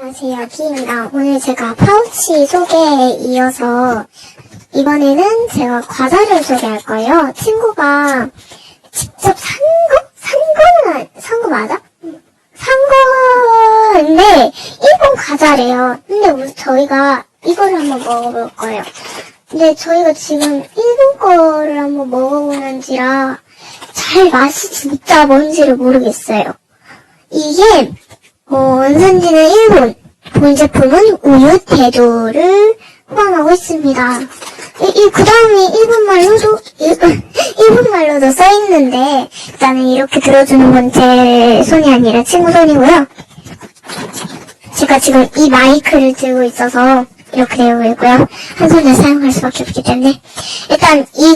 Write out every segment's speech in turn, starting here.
안녕하세요, 키입니다. 오늘 제가 파우치 소개에 이어서 이번에는 제가 과자를 소개할 거예요. 친구가 직접 산 거 맞아? 산 거인데 일본 과자래요. 근데 저희가 이거를 한번 먹어볼 거예요. 근데 저희가 지금 일본 거를 한번 먹어보는지라 잘 맛이 진짜 뭔지를 모르겠어요. 이게 원산지는 일본, 본 제품은 우유, 대도를 포함하고 있습니다. 그 다음에 일본말로도 써있는데, 일단은 이렇게 들어주는 건 제 손이 아니라 친구 손이고요. 제가 지금 이 마이크를 들고 있어서 이렇게 되어 있고요. 한 손을 사용할 수밖에 없기 때문에. 일단, 이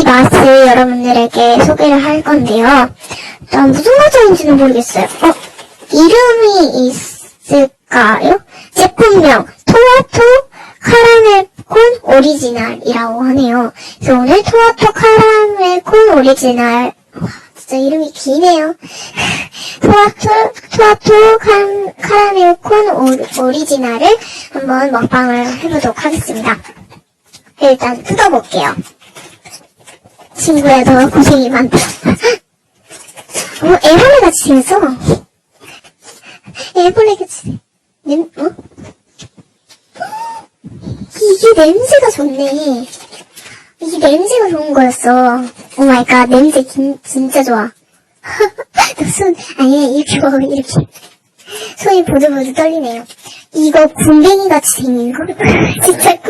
맛을 여러분들에게 소개를 할 건데요. 일단 무슨 과자인지는 모르겠어요. 이름이 있을까요? 제품명 토마토 카라멜콘 오리지널이라고 하네요. 그래서 오늘 토마토 카라멜콘 오리지널, 진짜 이름이 기네요. 토마토 카라멜콘 오리지널을 한번 먹방을 해보도록 하겠습니다. 일단 뜯어볼게요. 친구야, 너 고생이 많다. 애벌레같이 생겼어. 애벌레같이. 이게 냄새가 좋네. 이게 냄새가 좋은 거였어. 오 마이 갓, 냄새 진짜 좋아. 이렇게. 손이 보들보들 떨리네요. 이거 굼벵이같이 생긴 거. 진짜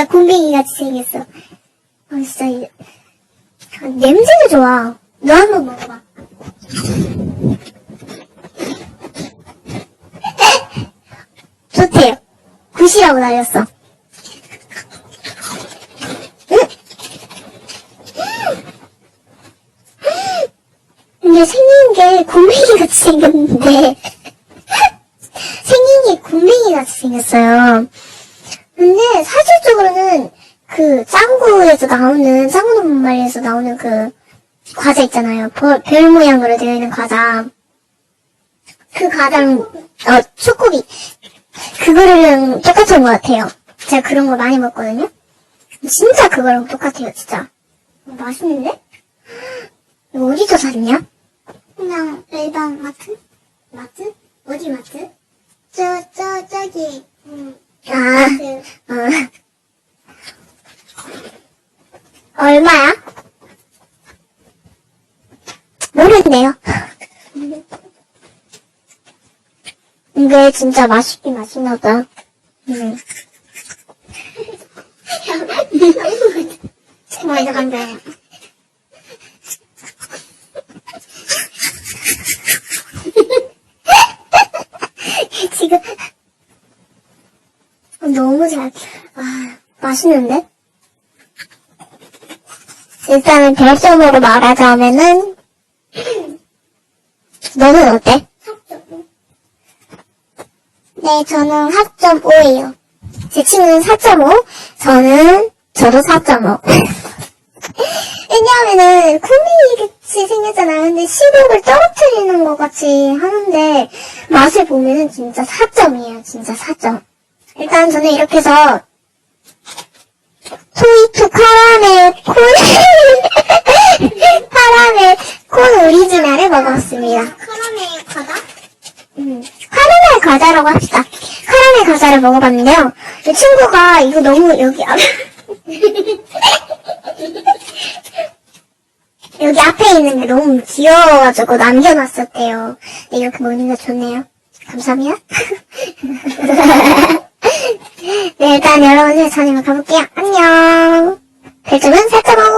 굼벵이같이 생겼어. 진짜, 냄새가 좋아. 너 한번 먹어봐. 좋대요. 굿이라고 날렸어. 근데 생긴 게 굼벵이같이 생겼는데 생긴 게 굼벵이같이 생겼어요. 근데 사실적으로는 그 짱구에서 나오는 짱구놈말에서 나오는 그 과자 있잖아요. 별 모양으로 되어 있는 과자. 그 과자랑 초코비 그거랑 똑같은 것 같아요. 제가 그런 거 많이 먹거든요. 진짜 그거랑 똑같아요, 진짜. 맛있는데? 이거 어디서 샀냐? 그냥 일반 마트? 마트? 어디 마트? 저기. 얼마야? 모르는데요. 이게 진짜 맛있긴 맛있나봐. 정말 이상한데. 지금 너무 잘. 맛있는데? 일단은 별점으로 말하자면은 너는 어때? 4.5. 네, 저는 4.5예요. 제 친구는 4.5, 저도 4.5. 왜냐하면은 콩이같이 생겼잖아요. 근데 식욕을 떨어뜨리는 것 같이 하는데 맛을 보면은 진짜 4점이에요. 진짜 4점. 일단 저는 이렇게 해서 토이투 카라멜콘 오리지널을 먹었습니다. 카라멜 과자? 카라멜 과자라고 합시다. 카라멜 과자를 먹어봤는데요. 이 친구가 이거 너무 여기 앞에 있는 게 너무 귀여워가지고 남겨놨었대요. 네, 이렇게 먹는 거 좋네요. 감사합니다. 네, 일단 여러분, 저는 가볼게요. 안녕. 별점은 4.5.